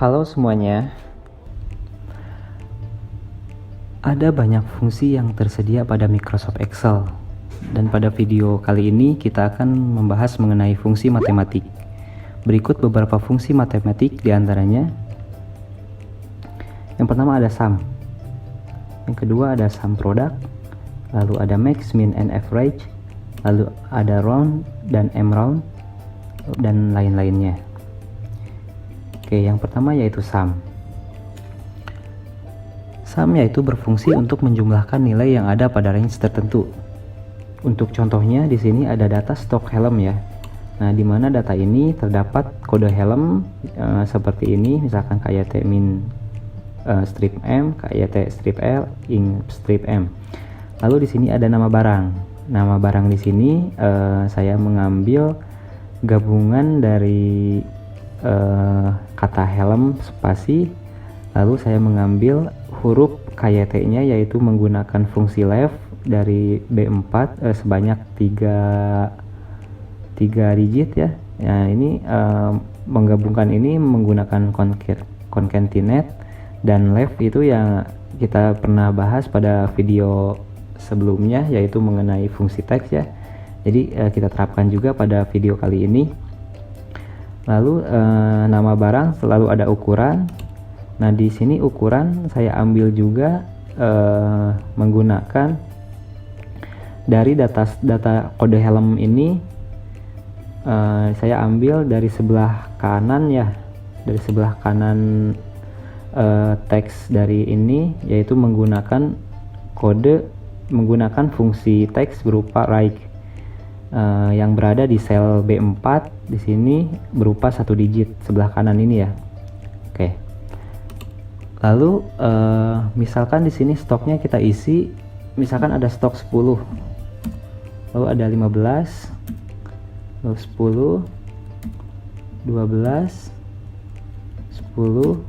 Halo semuanya, ada banyak fungsi yang tersedia pada Microsoft Excel, dan pada video kali ini kita akan membahas mengenai fungsi matematik. Berikut beberapa fungsi matematik diantaranya. Yang pertama ada sum, yang kedua ada sum product, lalu ada max, min, and average, lalu ada round dan m round, dan lain-lainnya. Oke, yang pertama yaitu sum. Sum yaitu berfungsi untuk menjumlahkan nilai yang ada pada range tertentu. Untuk contohnya di sini ada data stok helm ya. Nah, di mana data ini terdapat kode helm seperti ini, misalkan KYT min strip M, KYT strip L, ing strip M. Lalu di sini ada nama barang. Nama barang di sini saya mengambil gabungan dari kata helm spasi, lalu saya mengambil huruf KYT-nya yaitu menggunakan fungsi left dari B4 sebanyak 3 digit ya. Nah, ini menggabungkan ini menggunakan concatenate, dan left itu yang kita pernah bahas pada video sebelumnya yaitu mengenai fungsi teks ya. Jadi kita terapkan juga pada video kali ini. Lalu nama barang selalu ada ukuran. Nah, di sini ukuran saya ambil juga menggunakan dari data kode helm ini. Saya ambil dari sebelah kanan ya, dari sebelah kanan teks dari ini, yaitu menggunakan fungsi teks berupa right. Yang berada di sel B4 di sini berupa 1 digit sebelah kanan ini ya. Oke. Lalu misalkan di sini stoknya kita isi, misalkan ada stok 10. Lalu ada 15, lalu 10, 12, 10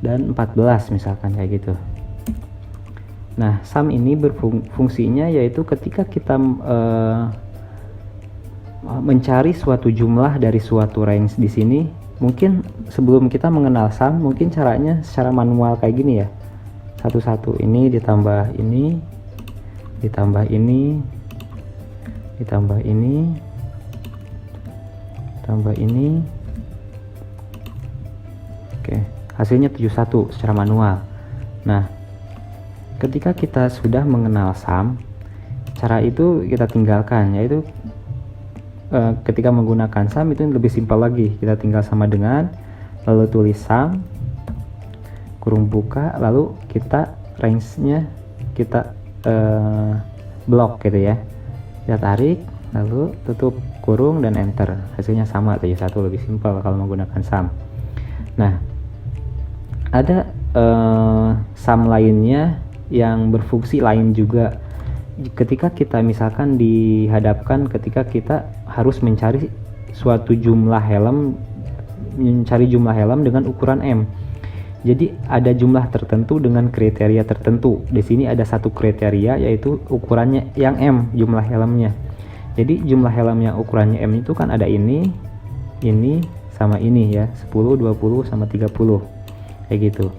dan 14 misalkan kayak gitu. Nah, sum ini berfungsinya yaitu ketika kita mencari suatu jumlah dari suatu range di sini. Mungkin sebelum kita mengenal sum, mungkin caranya secara manual kayak gini ya. Satu-satu, ini ditambah ini, ditambah ini, ditambah ini, ditambah ini. Oke, hasilnya 71 secara manual. Nah, ketika kita sudah mengenal sum, cara itu kita tinggalkan, yaitu ketika menggunakan sum itu lebih simpel lagi. Kita tinggal sama dengan, lalu tulis sum, kurung buka, lalu kita range-nya kita blok gitu ya. Kita tarik, lalu tutup kurung dan enter. Hasilnya sama, 71, lebih simpel kalau menggunakan sum. Nah, ada sum lainnya yang berfungsi lain juga. Ketika kita misalkan dihadapkan ketika kita harus mencari suatu jumlah helm, dengan ukuran M. Jadi ada jumlah tertentu dengan kriteria tertentu. Di sini ada satu kriteria yaitu ukurannya yang M, jumlah helmnya. Jadi jumlah helm yang ukurannya M itu kan ada ini sama ini ya, 10, 20 sama 30 kayak gitu.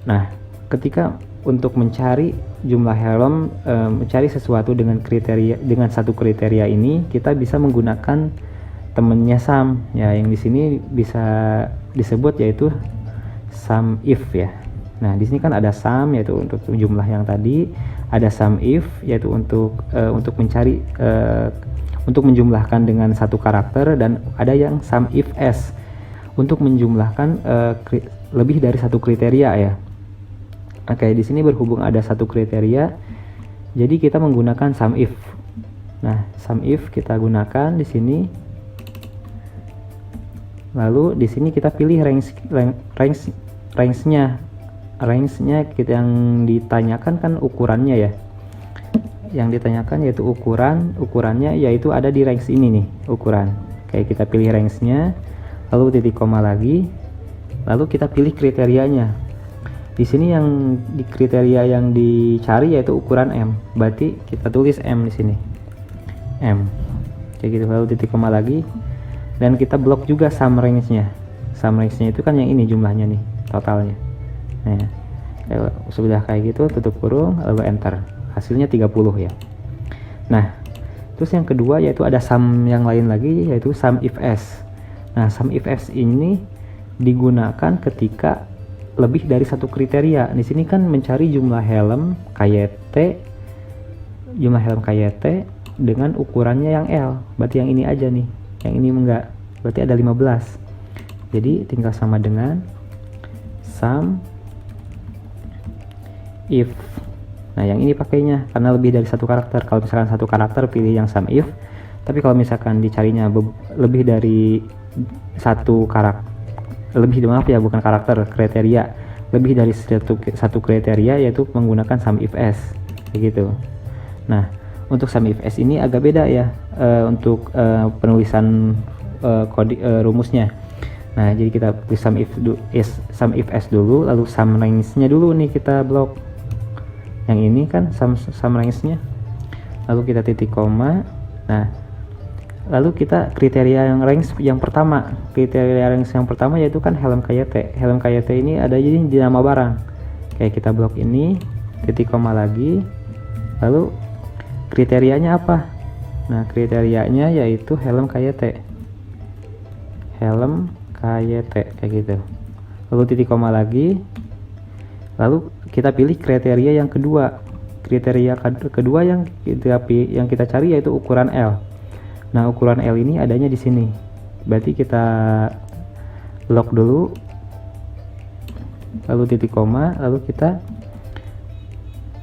Nah, ketika untuk mencari jumlah helm, mencari sesuatu dengan satu kriteria ini, kita bisa menggunakan temennya sum ya, yang di sini bisa disebut yaitu sum if ya. Nah, di sini kan ada sum yaitu untuk jumlah yang tadi, ada sum if yaitu untuk mencari untuk menjumlahkan dengan satu karakter, dan ada yang sum if s untuk menjumlahkan lebih dari satu kriteria ya. Oke, di sini berhubung ada satu kriteria, jadi kita menggunakan sum if. Nah, sum if kita gunakan di sini. Lalu di sini kita pilih range-nya kita, yang ditanyakan kan ukurannya ya. Yang ditanyakan yaitu ukurannya yaitu ada di range ini nih, ukuran. Kayak kita pilih range-nya, lalu titik koma lagi, lalu kita pilih kriterianya. Di sini yang di kriteria yang dicari yaitu ukuran M, berarti kita tulis M di sini, M kayak gitu, lalu titik koma lagi, dan kita blok juga sum range-nya. sum range-nya itu kan yang ini jumlahnya nih, totalnya. Nah, sudah kayak gitu tutup kurung lalu enter, hasilnya 30 ya. Nah, terus yang kedua yaitu ada sum yang lain lagi, yaitu sum if s. Nah, sum if s ini digunakan ketika lebih dari satu kriteria. Di sini kan mencari jumlah helm KYT, jumlah helm KYT dengan ukurannya yang L. Berarti yang ini aja nih, yang ini enggak. Berarti ada 15. Jadi tinggal sama dengan sum if. Nah, yang ini pakainya karena lebih dari satu karakter. Kalau misalkan satu karakter pilih yang sum if, tapi kalau misalkan dicarinya lebih dari satu karakter, bukan karakter, kriteria, lebih dari satu kriteria, yaitu menggunakan sum if s kayak gitu. Nah, untuk sum if s ini agak beda ya untuk penulisan rumusnya. Nah, jadi kita pilih sum if s dulu, lalu sum range-nya dulu nih kita blok. Yang ini kan sum range-nya, lalu kita titik koma. Nah, lalu kita kriteria yang pertama. Kriteria range yang pertama yaitu kan helm KYT. Helm KYT ini ada jadi di nama barang. Kayak kita blok ini, titik koma lagi. Lalu kriterianya apa? Nah, kriterianya yaitu helm KYT. Helm KYT kayak gitu. Lalu titik koma lagi. Lalu kita pilih kriteria yang kedua. Kriteria kedua yang kita cari yaitu ukuran L. Nah, ukuran L ini adanya di sini. Berarti kita lock dulu, lalu titik koma, lalu kita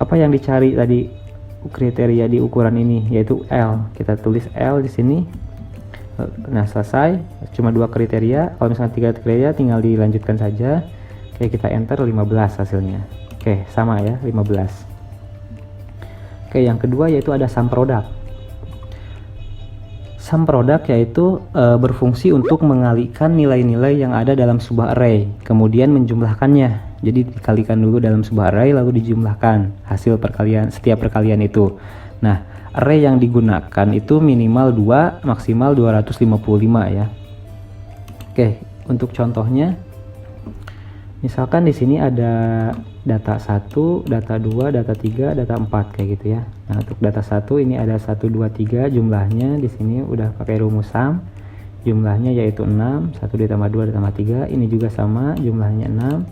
apa yang dicari tadi kriteria di ukuran ini yaitu L. Kita tulis L di sini. Nah, selesai. Cuma 2 kriteria. Kalau misalnya 3 kriteria tinggal dilanjutkan saja. Oke, kita enter 15 hasilnya. Oke, sama ya, 15. Oke, yang kedua yaitu ada sum product. Sum product yaitu berfungsi untuk mengalihkan nilai-nilai yang ada dalam sebuah array, kemudian menjumlahkannya. Jadi dikalikan dulu dalam sebuah array lalu dijumlahkan hasil setiap perkalian itu. Nah, array yang digunakan itu minimal 2, maksimal 255 ya. Oke, untuk contohnya misalkan di sini ada data 1, data 2, data 3, data 4 kayak gitu ya. Nah, untuk data 1 ini ada 1 2 3 jumlahnya di sini udah pakai rumus sum. Jumlahnya yaitu 6, 1 ditambah 2 ditambah 3. Ini juga sama, jumlahnya 6.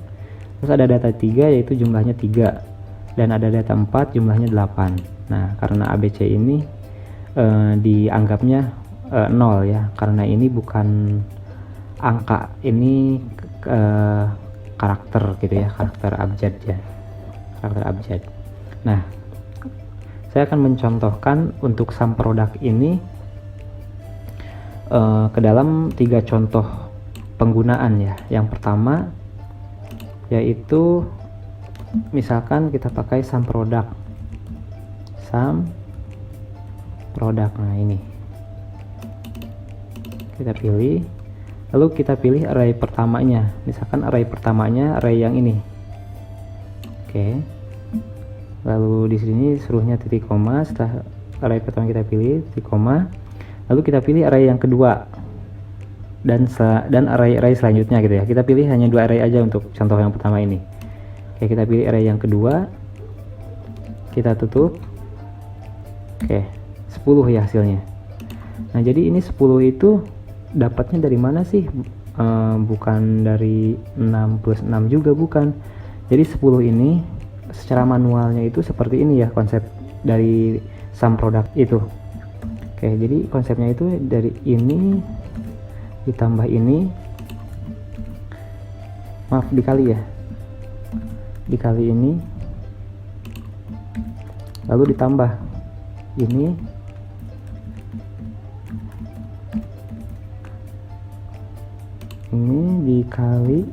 Terus ada data 3 yaitu jumlahnya 3. Dan ada data 4 jumlahnya 8. Nah, karena ABC ini dianggapnya 0 ya, karena ini bukan angka, ini karakter gitu ya, karakter abjad ya, karakter abjad. Nah, saya akan mencontohkan untuk sum product ini ke dalam 3 contoh penggunaan ya. Yang pertama yaitu misalkan kita pakai sum product. Nah, ini kita pilih. Lalu kita pilih array pertamanya. Misalkan array pertamanya array yang ini. Oke. Lalu di sini suruhnya titik koma. Setelah array pertama kita pilih titik koma. Lalu kita pilih array yang kedua. Dan array selanjutnya gitu ya. Kita pilih hanya 2 array aja untuk contoh yang pertama ini. Oke, kita pilih array yang kedua. Kita tutup. Oke, 10 ya hasilnya. Nah, jadi ini 10 itu dapatnya dari mana sih? Bukan dari 6 plus 6 juga, bukan. Jadi 10 ini secara manualnya itu seperti ini ya konsep dari sum product itu. Oke, jadi konsepnya itu dari ini ditambah ini, maaf dikali ya, dikali ini, lalu ditambah ini, dikali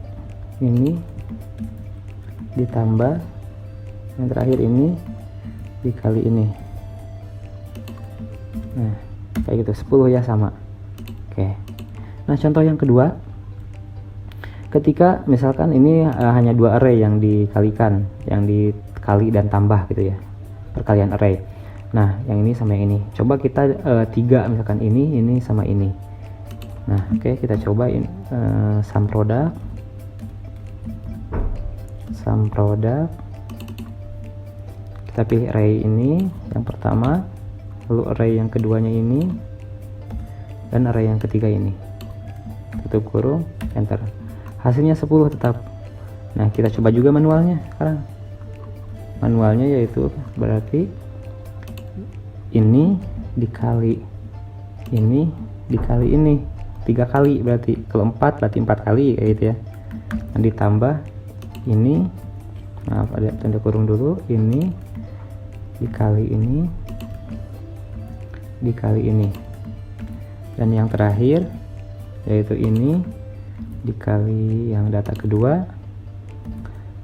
ini, ditambah yang terakhir ini dikali ini. Nah, kayak gitu, 10 ya sama. Oke. Nah, contoh yang kedua, ketika misalkan ini hanya 2 array yang dikalikan, yang dikali dan tambah gitu ya, perkalian array. Nah, yang ini sama yang ini. Coba kita 3 misalkan ini sama ini. Nah, oke, kita cobain sum product. Kita pilih array ini yang pertama, lalu array yang keduanya ini, dan array yang ketiga ini. Tutup kurung, enter. Hasilnya 10 tetap. Nah, kita coba juga manualnya sekarang. Manualnya yaitu berarti ini dikali ini dikali ini 3 kali, berarti kalau 4 berarti 4 kali kayak gitu ya. Dan ditambah ini, maaf ada tanda kurung dulu, ini dikali ini dikali ini, dan yang terakhir yaitu ini dikali yang data kedua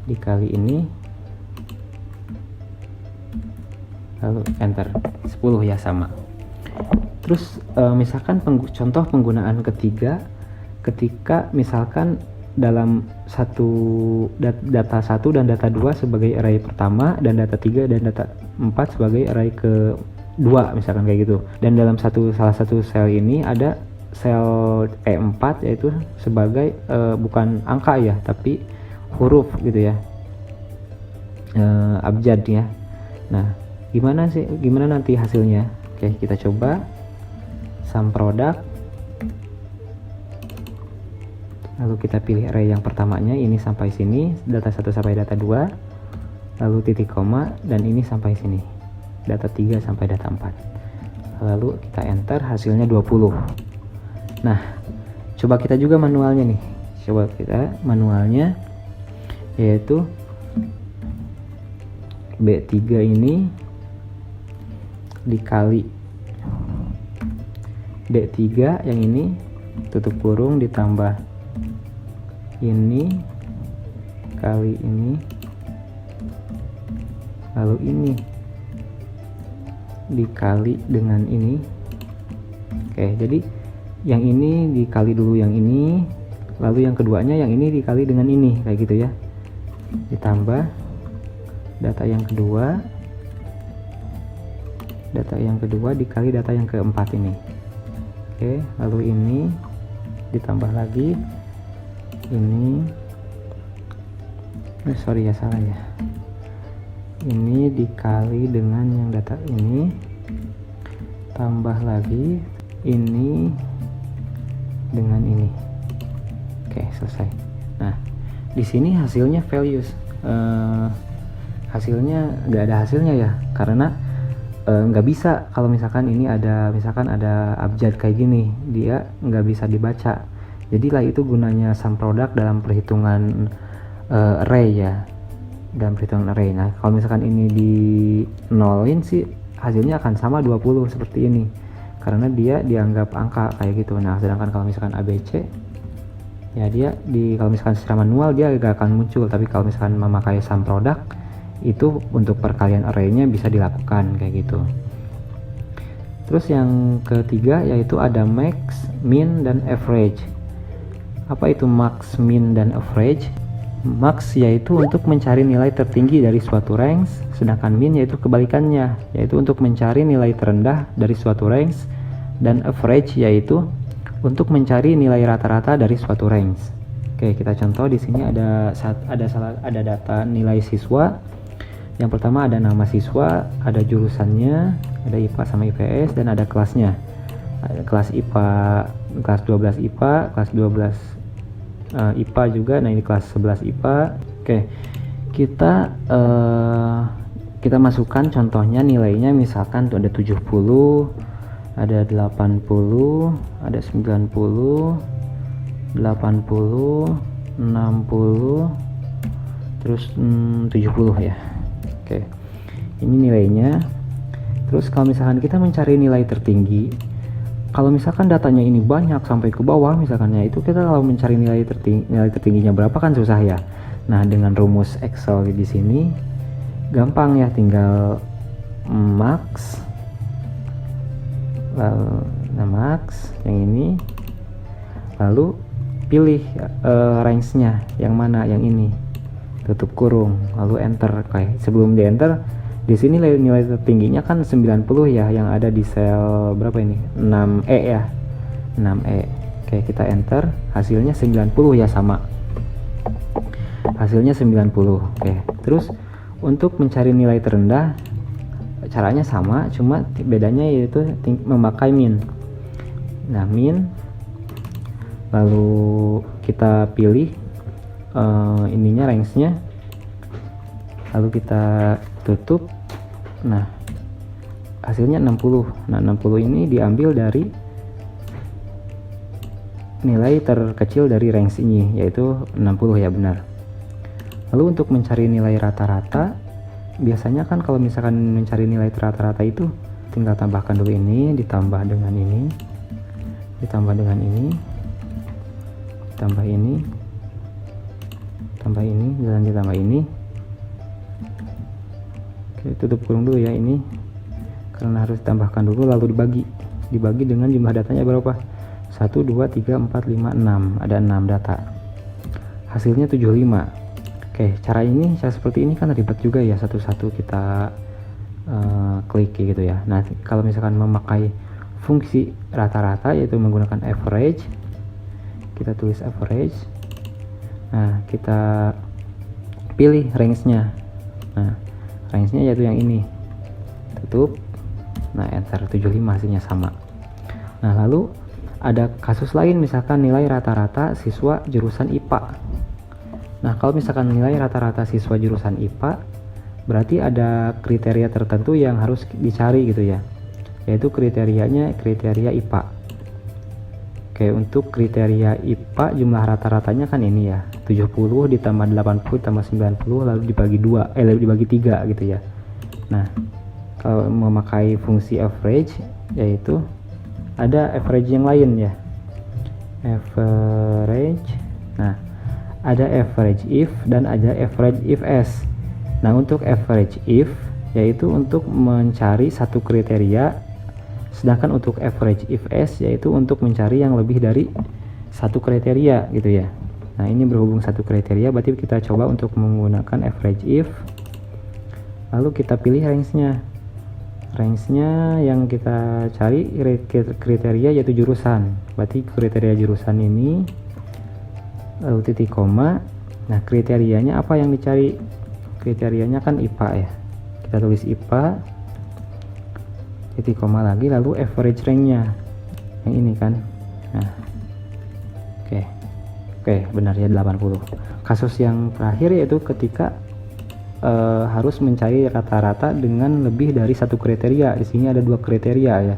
dikali ini, lalu enter. 10 ya, sama. Terus misalkan contoh penggunaan ketiga, ketika misalkan dalam data 1 dan data 2 sebagai array pertama, dan data 3 dan data 4 sebagai array kedua, misalkan kayak gitu. Dan dalam salah satu sel ini ada sel E4 yaitu sebagai bukan angka ya, tapi huruf gitu ya, abjad ya. Nah, gimana nanti hasilnya? Oke, kita coba sum product, lalu kita pilih array yang pertamanya, ini sampai sini, data 1 sampai data 2, lalu titik koma, dan ini sampai sini, data 3 sampai data 4. Lalu kita enter, hasilnya 20. Nah, coba kita juga manualnya nih. Coba kita manualnya, yaitu B3 ini dikali D3 yang ini, tutup kurung, ditambah ini kali ini, lalu ini dikali dengan ini. Oke, jadi yang ini dikali dulu yang ini, lalu yang keduanya yang ini dikali dengan ini, kayak gitu ya. Ditambah data yang kedua dikali data yang keempat ini. Oke, lalu ini ditambah lagi ini, sorry ya, salah ya, ini dikali dengan yang data ini, tambah lagi ini dengan ini. Oke, selesai. Nah, di sini hasilnya values, hasilnya nggak ada hasilnya ya, karena nggak bisa. Kalau misalkan ini ada abjad kayak gini, dia nggak bisa dibaca. Jadilah itu gunanya sum product dalam perhitungan array ya, dalam perhitungan array. Nah, kalau misalkan ini di nolin sih hasilnya akan sama 20 seperti ini, karena dia dianggap angka kayak gitu. Nah, sedangkan kalau misalkan ABC ya, dia kalau misalkan secara manual dia gak akan muncul, tapi kalau misalkan memakai sum product itu untuk perkalian arraynya bisa dilakukan kayak gitu. Terus yang ketiga yaitu ada max, min, dan average. Apa itu max, min, dan average? Max yaitu untuk mencari nilai tertinggi dari suatu range, sedangkan min yaitu kebalikannya, yaitu untuk mencari nilai terendah dari suatu range, dan average yaitu untuk mencari nilai rata-rata dari suatu range. Oke, kita contoh di sini ada data nilai siswa. Yang pertama ada nama siswa, ada jurusannya, ada IPA sama IPS, dan ada kelasnya. Ada kelas IPA, kelas 12 IPA, kelas 12 IPA juga. Nah, ini kelas 11 IPA. Oke, kita masukkan contohnya nilainya, misalkan tuh ada 70, ada 80, ada 90, 80, 60, terus 70 ya. Oke, ini nilainya. Terus kalau misalkan kita mencari nilai tertinggi, kalau misalkan datanya ini banyak sampai ke bawah misalkan ya, itu kita kalau mencari nilai tertingginya berapa kan susah ya. Nah, dengan rumus Excel di sini gampang ya, tinggal max, lalu max yang ini, lalu pilih range-nya yang mana, yang ini, tutup kurung, lalu enter. Oke, sebelum di enter, di sini nilai tertingginya kan 90 ya, yang ada di sel berapa ini, 6E ya, 6E. Oke, kita enter, hasilnya 90 ya, sama. Hasilnya 90. Oke, terus untuk mencari nilai terendah caranya sama, cuma bedanya yaitu memakai min. Nah, min, lalu kita pilih ininya, range-nya, lalu kita tutup. Nah, hasilnya 60. Nah, 60 ini diambil dari nilai terkecil dari range ini, yaitu 60 ya, benar. Lalu untuk mencari nilai rata-rata, biasanya kan kalau misalkan mencari nilai rata-rata itu tinggal tambahkan dulu ini, ditambah dengan ini, ditambah dengan ini, tambah ini, tambah ini, dan ditambah ini. Oke, tutup kurung dulu ya ini, karena harus ditambahkan dulu, lalu dibagi dengan jumlah datanya berapa? 1, 2, 3, 4, 5, 6. Ada 6 data, hasilnya 75. Oke, cara seperti ini kan ribet juga ya, satu-satu kita klik gitu ya. Nah, kalau misalkan memakai fungsi rata-rata, yaitu menggunakan average, kita tulis average. Nah, kita pilih range-nya. Nah, range-nya yaitu yang ini, tutup. Nah, enter, 75, hasilnya sama. Nah, lalu ada kasus lain, misalkan nilai rata-rata siswa jurusan IPA. Nah, kalau misalkan nilai rata-rata siswa jurusan IPA, berarti ada kriteria tertentu yang harus dicari gitu ya, yaitu kriterianya kriteria IPA. Oke, untuk kriteria IPA jumlah rata-ratanya kan ini ya, 70 ditambah 80 tambah 90 lalu dibagi 3 gitu ya. Nah, kalau memakai fungsi average, yaitu ada average yang lain ya, average. Nah, ada average if dan ada average if s. Nah, untuk average if yaitu untuk mencari satu kriteria, sedangkan untuk average if s yaitu untuk mencari yang lebih dari satu kriteria gitu ya. Nah, ini berhubung satu kriteria, berarti kita coba untuk menggunakan average if, lalu kita pilih range-nya. Range-nya yang kita cari kriteria yaitu jurusan, berarti kriteria jurusan ini, lalu titik koma. Nah, kriterianya apa yang dicari? Kriterianya kan IPA ya, kita tulis IPA, titik koma lagi, lalu average rank-nya yang ini kan. Nah, oke, benar ya, 80. Kasus yang terakhir yaitu ketika harus mencari rata-rata dengan lebih dari satu kriteria. Di sini ada 2 kriteria ya,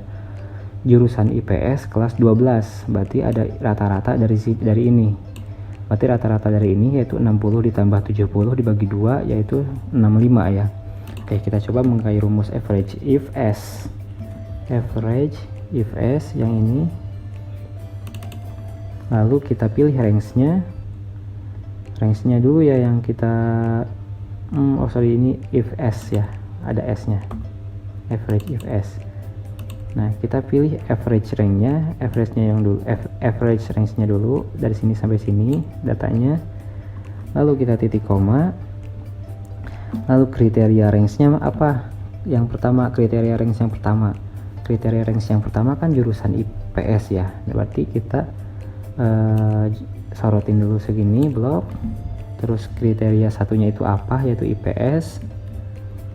jurusan IPS kelas 12, berarti ada rata-rata dari ini. Berarti rata-rata dari ini yaitu 60 ditambah 70 dibagi 2 yaitu 65 ya. Oke, kita coba memakai rumus average if s. Average if s yang ini. Lalu kita pilih range-nya. Range-nya dulu ya yang kita ini if s ya. Ada s-nya. Average if s. Nah, kita pilih average range-nya, average range-nya dulu, dari sini sampai sini datanya. Lalu kita titik koma. Lalu kriteria range-nya apa? Yang pertama, kriteria range yang pertama. Kriteria range yang pertama kan jurusan IPS ya. Berarti kita sorotin dulu segini blok. Terus kriteria satunya itu apa? Yaitu IPS.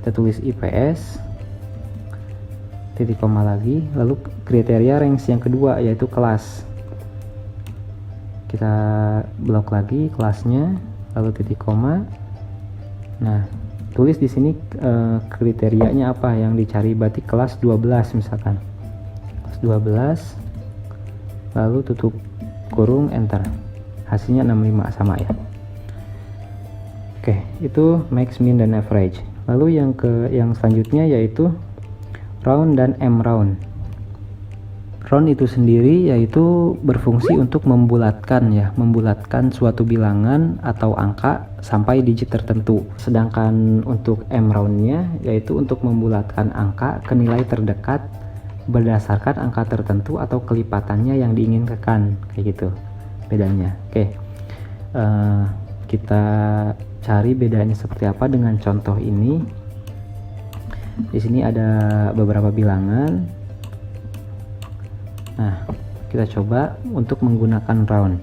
Kita tulis IPS. Titik koma lagi, lalu kriteria range yang kedua yaitu kelas, kita blok lagi kelasnya, lalu titik koma. Nah, tulis di sini kriterianya apa yang dicari, berarti kelas 12 misalkan, kelas 12, lalu tutup kurung, enter, hasilnya 65, sama ya. Oke, itu max, min, dan average. Lalu yang selanjutnya yaitu round dan M round. Round itu sendiri yaitu berfungsi untuk membulatkan suatu bilangan atau angka sampai digit tertentu. Sedangkan untuk M roundnya yaitu untuk membulatkan angka ke nilai terdekat berdasarkan angka tertentu atau kelipatannya yang diinginkan, kayak gitu bedanya. Oke, kita cari bedanya seperti apa dengan contoh ini. Di sini ada beberapa bilangan. Nah, Kita coba untuk menggunakan round,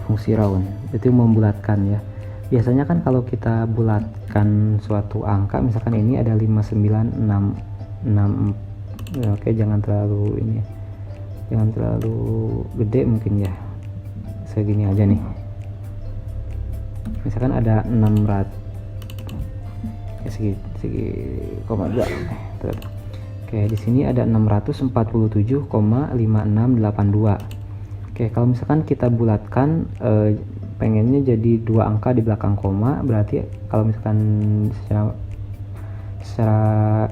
fungsi round itu membulatkan ya. Biasanya kan kalau kita bulatkan suatu angka, misalkan ini ada 59666, ya, oke, jangan terlalu ini, jangan terlalu gede mungkin ya, segini aja nih. Misalkan ada 600 ya, segi koma 2. Oke, di sini ada 647,5682. Oke, kalau misalkan kita bulatkan, pengennya jadi 2 angka di belakang koma, berarti kalau misalkan secara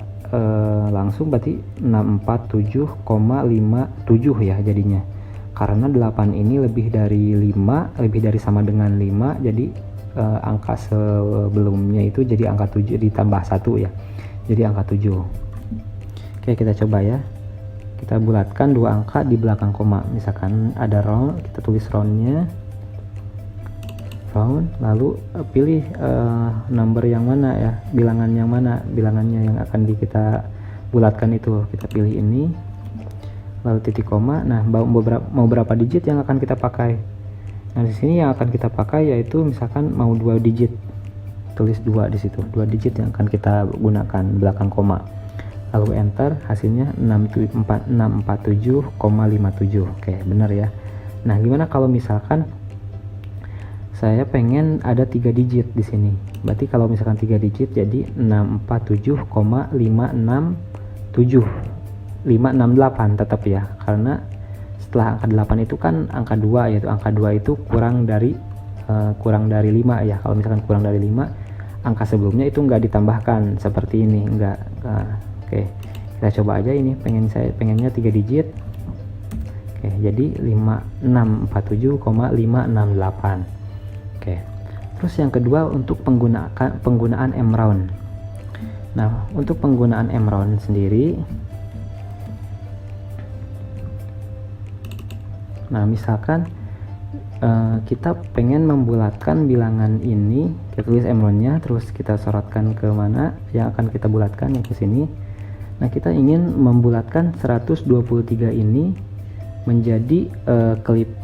langsung berarti 647,57 ya jadinya, karena 8 ini lebih dari 5, lebih dari sama dengan 5, jadi angka sebelumnya itu jadi angka 7 ditambah 1 ya, jadi angka 7. Oke, kita coba ya, kita bulatkan 2 angka di belakang koma. Misalkan ada round, kita tulis roundnya, round, lalu pilih number yang mana ya, bilangan yang mana, bilangannya yang akan kita bulatkan itu, kita pilih ini, lalu titik koma. Nah, mau berapa digit yang akan kita pakai? Nah, di sini yang akan kita pakai yaitu misalkan mau 2 digit, tulis 2 di situ, 2 digit yang akan kita gunakan belakang koma, lalu enter, hasilnya 647,57. Oke, benar ya. Nah, gimana kalau misalkan saya pengen ada 3 digit di sini? Berarti kalau misalkan 3 digit jadi 647,568 tetap ya, karena setelah angka 8 itu kan angka 2, yaitu angka 2 itu kurang dari 5 ya. Kalau misalkan kurang dari 5, angka sebelumnya itu enggak ditambahkan seperti ini, enggak. Oke, kita coba aja ini, pengennya 3 digit. Oke, jadi 647,568. Oke, terus yang kedua untuk penggunaan mround. Nah, untuk penggunaan mround sendiri, nah misalkan kita pengen membulatkan bilangan ini, kita tulis mroundnya, terus kita sorotkan ke mana yang akan kita bulatkan, yang ke sini. Nah, kita ingin membulatkan 123 ini menjadi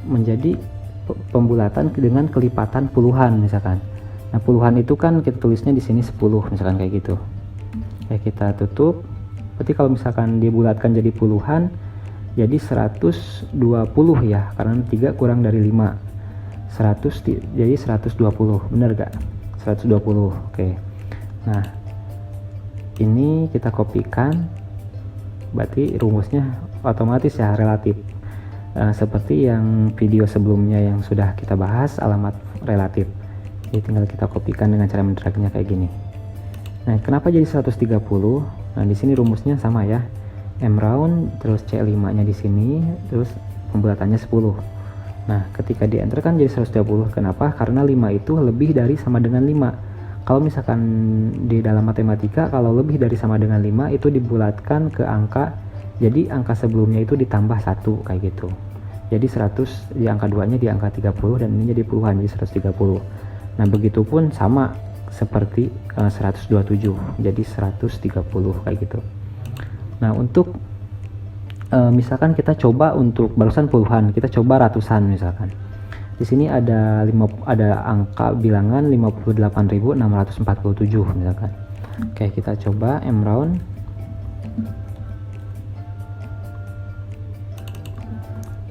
menjadi pembulatan dengan kelipatan puluhan misalkan. Nah, puluhan itu kan kita tulisnya di sini 10 misalkan kayak gitu. Oke, kita tutup. Berarti kalau misalkan dibulatkan jadi puluhan, jadi 120 ya, karena 3 kurang dari 5. 100 jadi 120, bener gak? 120. Oke. Nah, ini kita kopikan, berarti rumusnya otomatis ya relatif. Seperti yang video sebelumnya yang sudah kita bahas, alamat relatif. Jadi tinggal kita kopikan dengan cara mendragnya kayak gini. Nah, kenapa jadi 130? Nah, di sini rumusnya sama ya. mround terus C5-nya di sini, terus pembulatannya 10. Nah, ketika di enter kan jadi 130. Kenapa? Karena 5 itu lebih dari sama dengan 5. Kalau misalkan di dalam matematika, kalau lebih dari sama dengan 5 itu dibulatkan ke angka, jadi angka sebelumnya itu ditambah 1 kayak gitu. Jadi 100 di angka 2 nya di angka 30, dan ini jadi puluhan, jadi 130. Nah, begitupun sama seperti 127, jadi 130 kayak gitu. Nah, untuk misalkan kita coba untuk barusan puluhan, kita coba ratusan misalkan. Di sini ada angka bilangan 58.647 misalkan. Oke, kita coba mround.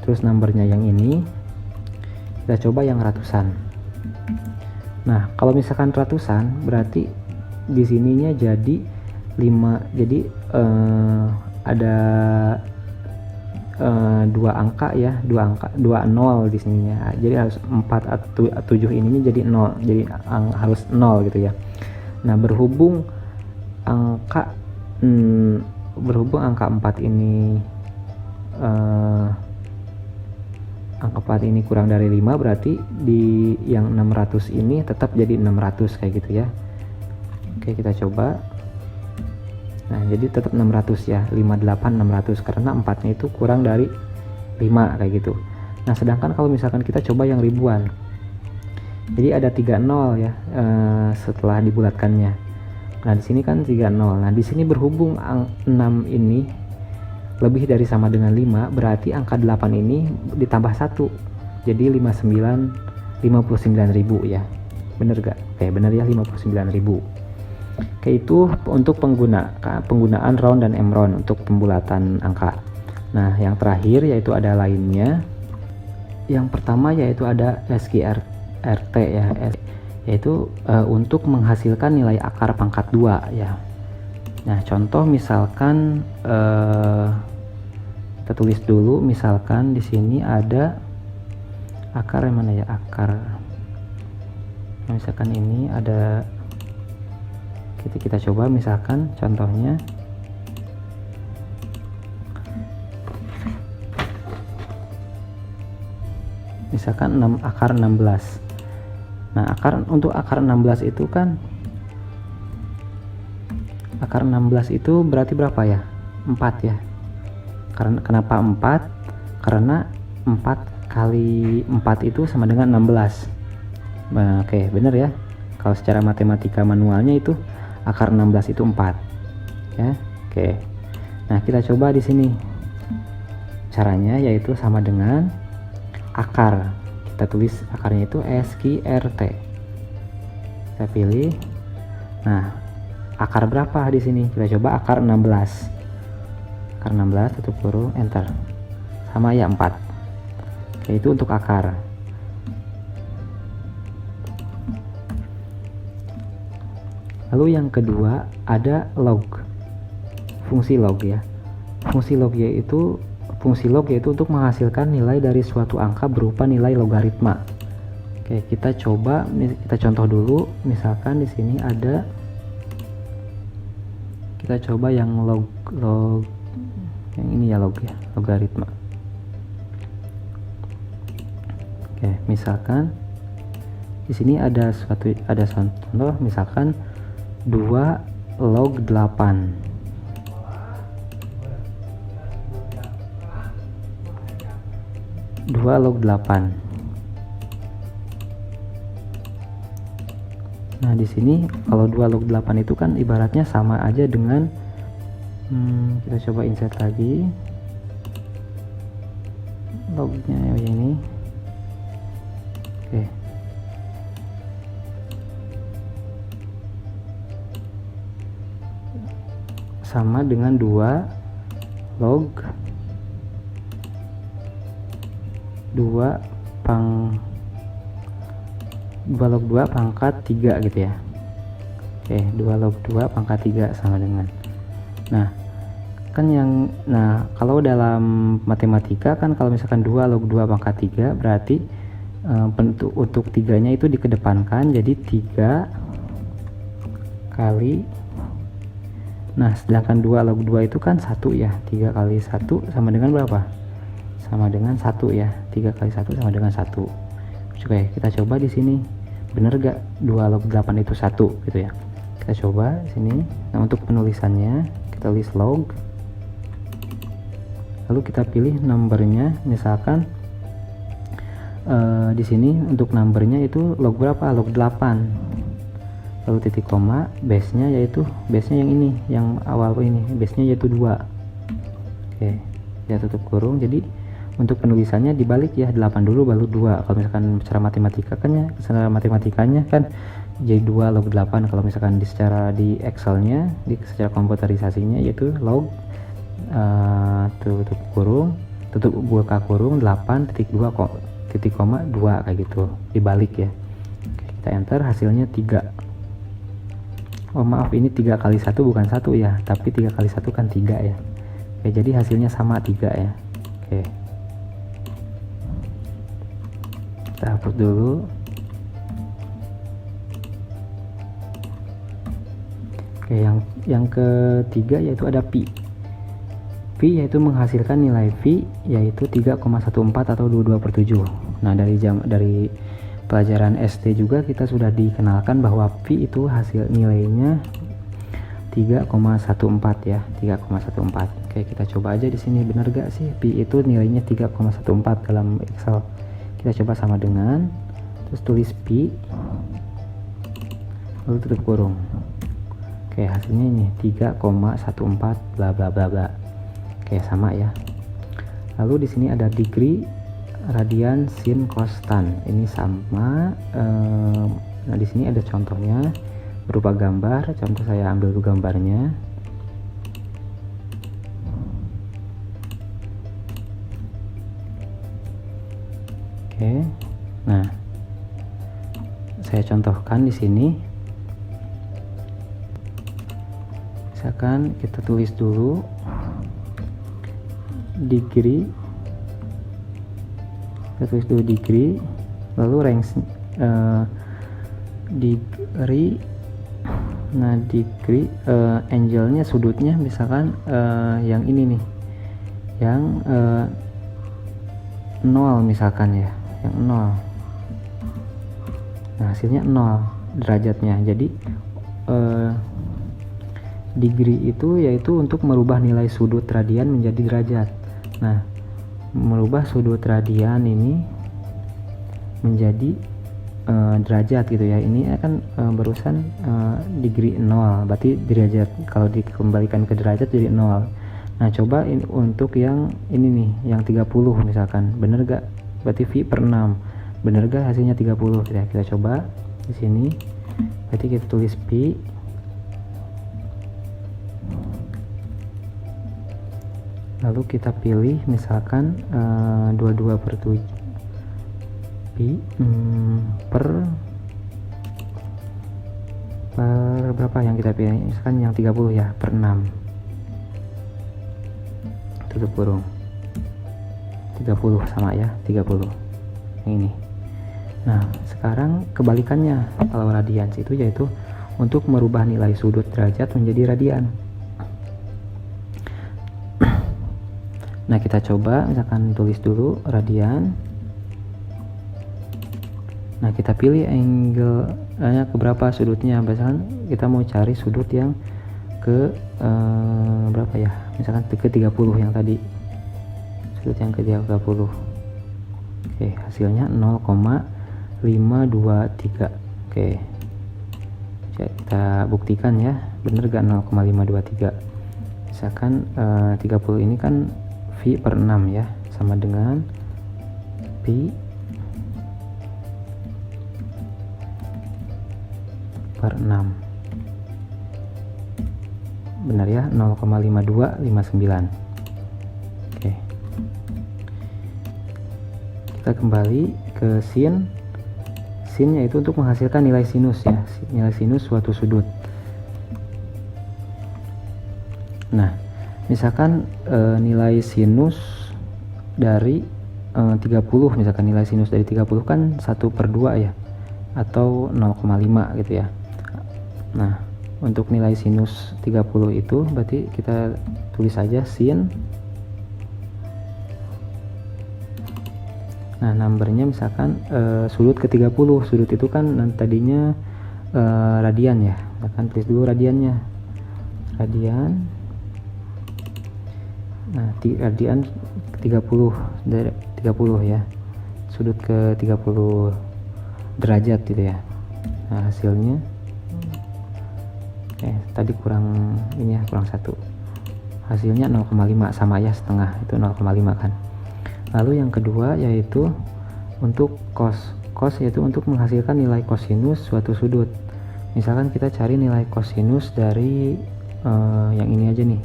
Terus nomornya yang ini, kita coba yang ratusan. Nah, kalau misalkan ratusan berarti di sininya jadi 5, jadi ada 2 angka ya, 2 nol di sininya. Jadi harus 4 atau 7 ininya jadi 0, jadi harus 0 gitu ya. Nah, berhubung angka 4 ini angka 4 ini kurang dari 5, berarti di yang 600 ini tetap jadi 600 kayak gitu ya. Oke, kita coba. Nah, jadi tetap 600 ya, 58 600, karena 4-nya itu kurang dari 5 kayak gitu. Nah, sedangkan kalau misalkan kita coba yang ribuan, jadi ada 3 nol ya setelah dibulatkannya. Nah, di sini kan 3 nol. Nah, di sini berhubung 6 ini lebih dari sama dengan 5, berarti angka 8 ini ditambah 1. Jadi 59.000 ya. Bener gak? Oke, bener ya, 59.000. Oke, itu untuk penggunaan round dan M round untuk pembulatan angka. Nah, yang terakhir yaitu ada lainnya. Yang pertama yaitu ada SQRT ya, yaitu untuk menghasilkan nilai akar pangkat 2 ya. Nah, contoh misalkan kita tulis dulu, misalkan di sini ada akar yang mana ya, akar. Nah, misalkan ini ada, kita coba misalkan contohnya misalkan akar 16. Nah, untuk akar 16 itu kan, akar 16 itu berarti berapa ya? 4 ya. Kenapa 4? Karena 4 kali 4 itu sama dengan 16. Nah, oke, bener ya. Kalau secara matematika manualnya itu akar 16 itu 4. Ya. Oke. Nah, kita coba di sini. Caranya yaitu sama dengan akar. Kita tulis akarnya itu SQRT. Kita pilih. Nah, akar berapa di sini? Kita coba akar 16. Akar 16 tutup kurung, enter. Sama ya, 4. Oke, itu untuk akar. Lalu yang kedua ada log. Fungsi log ya. Fungsi log yaitu untuk menghasilkan nilai dari suatu angka berupa nilai logaritma. Oke, kita contoh dulu. Misalkan di sini ada, kita coba yang log yang ini ya, logaritma. Oke, misalkan di sini ada contoh, misalkan 2 log 8. 2 log 8. Nah, di sini kalau 2 log 8 itu kan ibaratnya sama aja dengan kita coba insert lagi lognya ini. Oke. Sama dengan 2 log 2 pangkat 3 gitu ya. Oke, 2 log 2 pangkat 3 sama dengan. Nah, kalau dalam matematika kan, kalau misalkan 2 log 2 pangkat 3 berarti untuk 3-nya itu dikedepankan, jadi 3 kali. Nah, sedangkan 2 log 2 itu kan 1 ya. 3 kali 1 sama dengan berapa? Sama dengan 1 ya. 3 kali 1 sama dengan 1. Oke, kita coba di sini. Bener gak 2 log 8 itu 1 gitu ya. Kita coba di sini. Nah, untuk penulisannya kita tulis log. Lalu kita pilih numbernya, misalkan di sini untuk numbernya itu log berapa? Log 8. Lalu titik koma, base-nya yang ini, yang awal ini, base-nya yaitu 2. Oke, ya tutup kurung. Jadi untuk penulisannya dibalik ya, 8 dulu baru 2. Kalau misalkan secara matematikanya kan jadi 2 log 8. Kalau misalkan di Excel-nya, secara komputerisasinya yaitu log tutup buka kurung 8 titik koma 2 kayak gitu, dibalik ya. Oke, kita enter, hasilnya 3. Oh maaf, ini 3 kali 1 bukan 1 ya, tapi 3 kali 1 kan 3 ya. Oke, jadi hasilnya sama 3 ya. Oke, kita hapus dulu. Oke, yang ketiga yaitu ada pi. Pi yaitu menghasilkan nilai V yaitu 3,14 atau 22/7. Nah, dari pelajaran SD juga kita sudah dikenalkan bahwa Pi itu hasil nilainya 3,14 ya, 3,14. Oke, kita coba aja di sini, benar gak sih Pi itu nilainya 3,14 dalam Excel. Kita coba sama dengan, terus tulis Pi lalu tutup kurung. Oke, hasilnya ini 3,14 bla bla bla bla. Oke, sama ya. Lalu di sini ada degree, radian, sin, cos, tan. Ini sama. Nah, di sini ada contohnya berupa gambar. Contoh saya ambil dulu gambarnya. Oke. Nah, saya contohkan di sini. Misalkan kita tulis dulu degree, kita tulis dulu degree, lalu range degree. Nah, degree angle-nya, sudutnya misalkan yang ini nih, yang 0 misalkan ya, yang 0. Nah, hasilnya 0 derajatnya. Jadi degree itu yaitu untuk merubah nilai sudut radian menjadi derajat. Nah, merubah sudut radian ini menjadi derajat gitu ya. Ini akan barusan degree 0, berarti derajat. Kalau dikembalikan ke derajat jadi 0. Nah, coba untuk yang ini nih, yang 30 misalkan, bener gak? Berarti V per 6, bener gak hasilnya 30? Kita coba di sini. Berarti kita tulis P, lalu kita pilih misalkan 22/7 Pi per berapa yang kita pilih, misalkan yang 30 ya, per 6, tutup kurung, 30 sama ya, 30 yang ini. Nah, sekarang kebalikannya kalau radians itu yaitu untuk merubah nilai sudut derajat menjadi radian. Nah, kita coba misalkan tulis dulu radian. Nah, kita pilih angle-nya ke berapa sudutnya. Misalkan kita mau cari sudut yang ke berapa ya, misalkan ke 30 yang tadi, sudut yang ke 30. Oke, hasilnya 0,523. Oke, kita buktikan ya, bener gak 0,523. Misalkan 30 ini kan V per 6 ya, sama dengan Pi per 6. Benar ya, 0,5259. Oke. Kita kembali ke sin. Sin yaitu untuk menghasilkan nilai sinus ya, nilai sinus suatu sudut. Nah, misalkan nilai sinus dari 30, misalkan nilai sinus dari 30 kan 1/2 ya, atau 0,5 gitu ya. Nah, untuk nilai sinus 30 itu berarti kita tulis saja sin. Nah, numbernya misalkan sudut ke 30, sudut itu kan tadinya radian ya, misalkan tulis dulu radiannya, radian. Nah, radian 30 dari 30 ya, sudut ke 30 derajat gitu ya. Nah, hasilnya tadi kurang ini ya, kurang 1, hasilnya 0,5 sama ya, setengah itu 0,5 kan. Lalu yang kedua yaitu untuk cos. Cos yaitu untuk menghasilkan nilai kosinus suatu sudut. Misalkan kita cari nilai kosinus dari yang ini aja nih,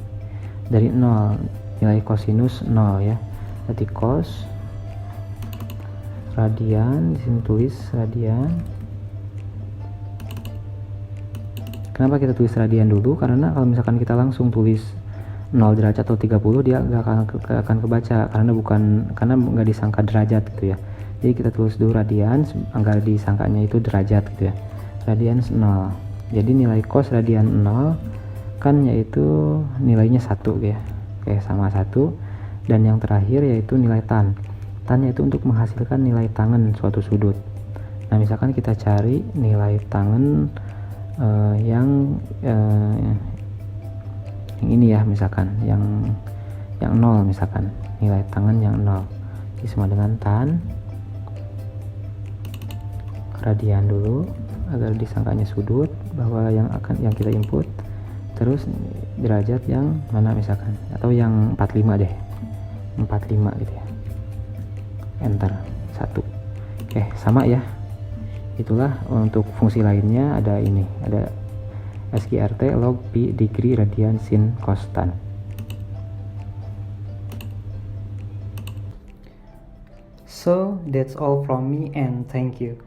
dari 0, nilai kosinus 0 ya. Berarti cos radian, di sini tulis radian. Kenapa kita tulis radian dulu? Karena kalau misalkan kita langsung tulis 0 derajat atau 30, dia gak akan kebaca karena nggak disangka derajat gitu ya. Jadi kita tulis dulu radian agar disangkanya itu derajat gitu ya. Radian 0. Jadi nilai cos radian 0 kan yaitu nilainya 1 ya. Oke, sama 1. Dan yang terakhir yaitu nilai tan. Tan yaitu untuk menghasilkan nilai tangen suatu sudut. Nah, misalkan kita cari nilai tangen yang ini ya, misalkan yang 0, misalkan nilai tangen yang 0. Jadi sama dengan tan radian dulu agar disangkanya sudut, bahwa yang kita input terus derajat yang mana misalkan, atau yang 45 deh, 45 gitu ya, enter 1. Oke, sama ya. Itulah untuk fungsi lainnya. Ada ini, ada SQRT log pi degree radian sin costan. So that's all from me and thank you.